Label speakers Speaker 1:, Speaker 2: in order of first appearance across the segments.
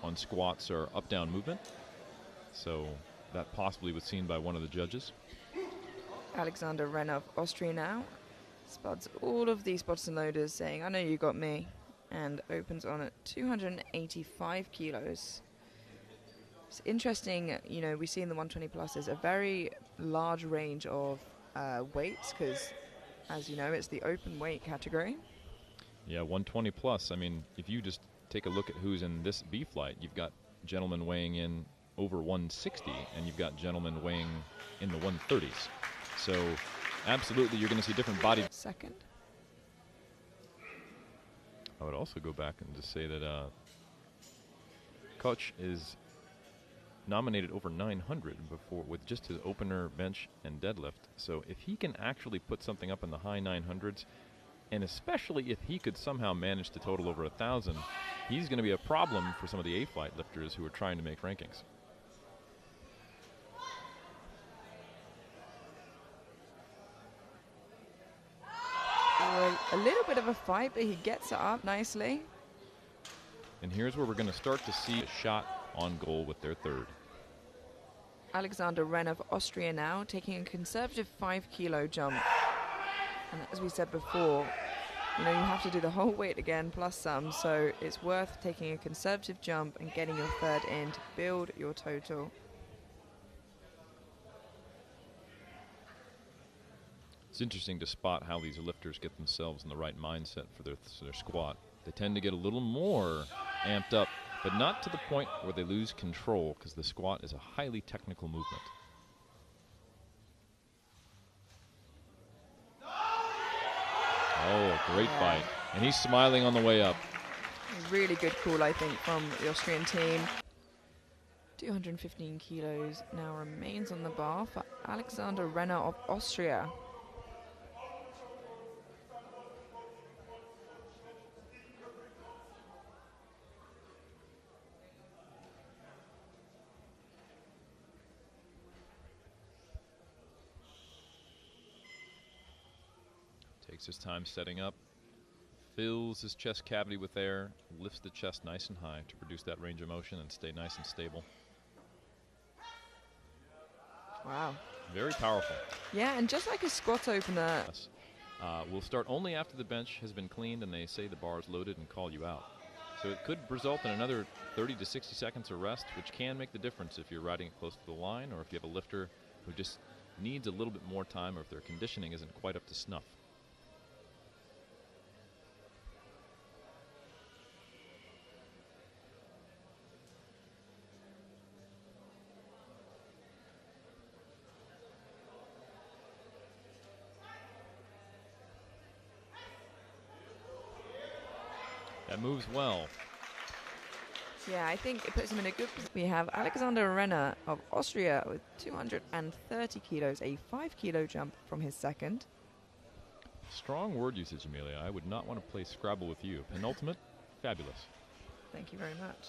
Speaker 1: on squats are up-down movement. So that possibly was seen by one of the judges.
Speaker 2: Alexander Renner of Austria now spuds all of these spots and loaders, saying, I know you got me, and opens on at 285 kilos. It's interesting, you know, we see in the 120 plus is a very large range of weights, because, as you know, it's the open weight category.
Speaker 1: Yeah, 120 plus. I mean, if you just take a look at who's in this B flight, you've got gentlemen weighing in over 160, and you've got gentlemen weighing in the 130s. So absolutely, you're going to see different body.
Speaker 2: Second.
Speaker 1: I would also go back and just say that Koch is nominated over 900 before with just his opener, bench, and deadlift. So if he can actually put something up in the high 900s, and especially if he could somehow manage to total over 1,000, he's going to be a problem for some of the A-flight lifters who are trying to make rankings.
Speaker 2: A little bit of a fight, but he gets it up nicely.
Speaker 1: And here's where we're going to start to see a shot on goal with their third.
Speaker 2: Alexander Renner of Austria now taking a conservative 5 kilo jump. And as we said before, you know, you have to do the whole weight again plus some, so it's worth taking a conservative jump and getting your third in to build your total.
Speaker 1: It's interesting to spot how these lifters get themselves in the right mindset for their squat. They tend to get a little more amped up, but not to the point where they lose control, because the squat is a highly technical movement. Oh, a great fight. And he's smiling on the way up.
Speaker 2: Really good call, I think, from the Austrian team. 215 kilos now remains on the bar for Alexander Renner of Austria.
Speaker 1: Takes his time setting up, fills his chest cavity with air, lifts the chest nice and high to produce that range of motion and stay nice and stable.
Speaker 2: Wow.
Speaker 1: Very powerful.
Speaker 2: Yeah, and just like a squat opener.
Speaker 1: We'll start only after the bench has been cleaned and they say the bar is loaded and call you out. So it could result in another 30 to 60 seconds of rest, which can make the difference if you're riding it close to the line, or if you have a lifter who just needs a little bit more time, or if their conditioning isn't quite up to snuff. That moves well.
Speaker 2: Yeah, I think it puts him in a good position. We have Alexander Renner of Austria with 230 kilos, a 5 kilo jump from his second.
Speaker 1: Strong word usage, Amelia. I would not want to play Scrabble with you. Penultimate, fabulous.
Speaker 2: Thank you very much.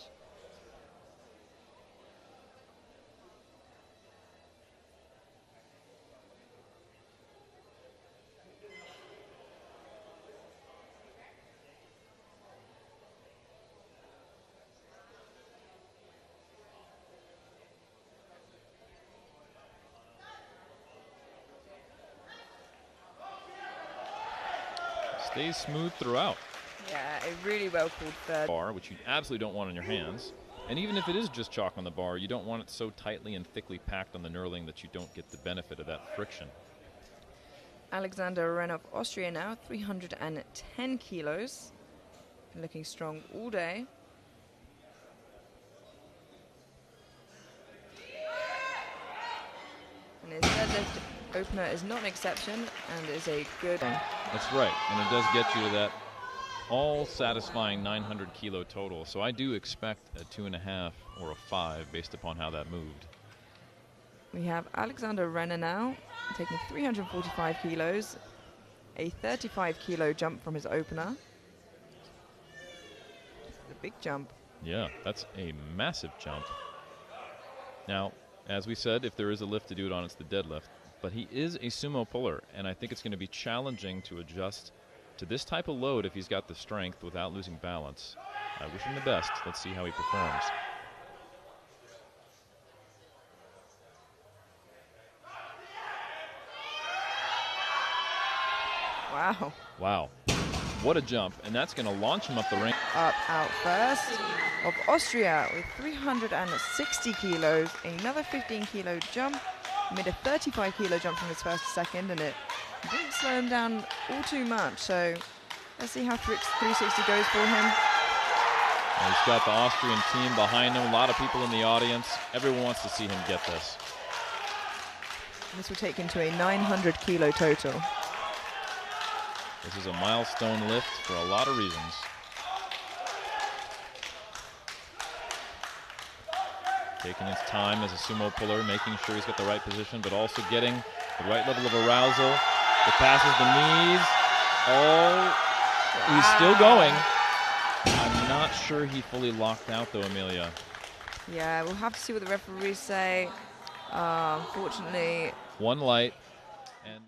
Speaker 1: Stays smooth throughout.
Speaker 2: Yeah, a really well called third.
Speaker 1: Bar, which you absolutely don't want on your hands. And even if it is just chalk on the bar, you don't want it so tightly and thickly packed on the knurling that you don't get the benefit of that friction.
Speaker 2: Alexander Renner of Austria now, 310 kilos. Looking strong all day. And his deadlift opener is not an exception and is a good.
Speaker 1: That's right, and it does get you to that all-satisfying 900 kilo total. So I do expect a 2.5 or a 5 based upon how that moved.
Speaker 2: We have Alexander Renner now taking 345 kilos, a 35 kilo jump from his opener. The big jump.
Speaker 1: Yeah, that's a massive jump. Now, as we said, if there is a lift to do it on, it's the deadlift. But he is a sumo puller, and I think it's going to be challenging to adjust to this type of load if he's got the strength without losing balance. I wish him the best. Let's see how he performs.
Speaker 2: Wow.
Speaker 1: Wow. What a jump. And that's going to launch him up the ring.
Speaker 2: Up out first of Austria with 360 kilos. Another 15 kilo jump. Made a 35 kilo jump from his first to second, and it didn't slow him down all too much. So let's see how 360 goes for him.
Speaker 1: And he's got the Austrian team behind him. A lot of people in the audience. Everyone wants to see him get this.
Speaker 2: This will take him to a 900 kilo total.
Speaker 1: This is a milestone lift for a lot of reasons. Taking his time as a sumo puller, making sure he's got the right position, but also getting the right level of arousal. It passes the knees. Oh, he's still going. I'm not sure he fully locked out, though, Amelia.
Speaker 2: Yeah, we'll have to see what the referees say. Unfortunately,
Speaker 1: One light.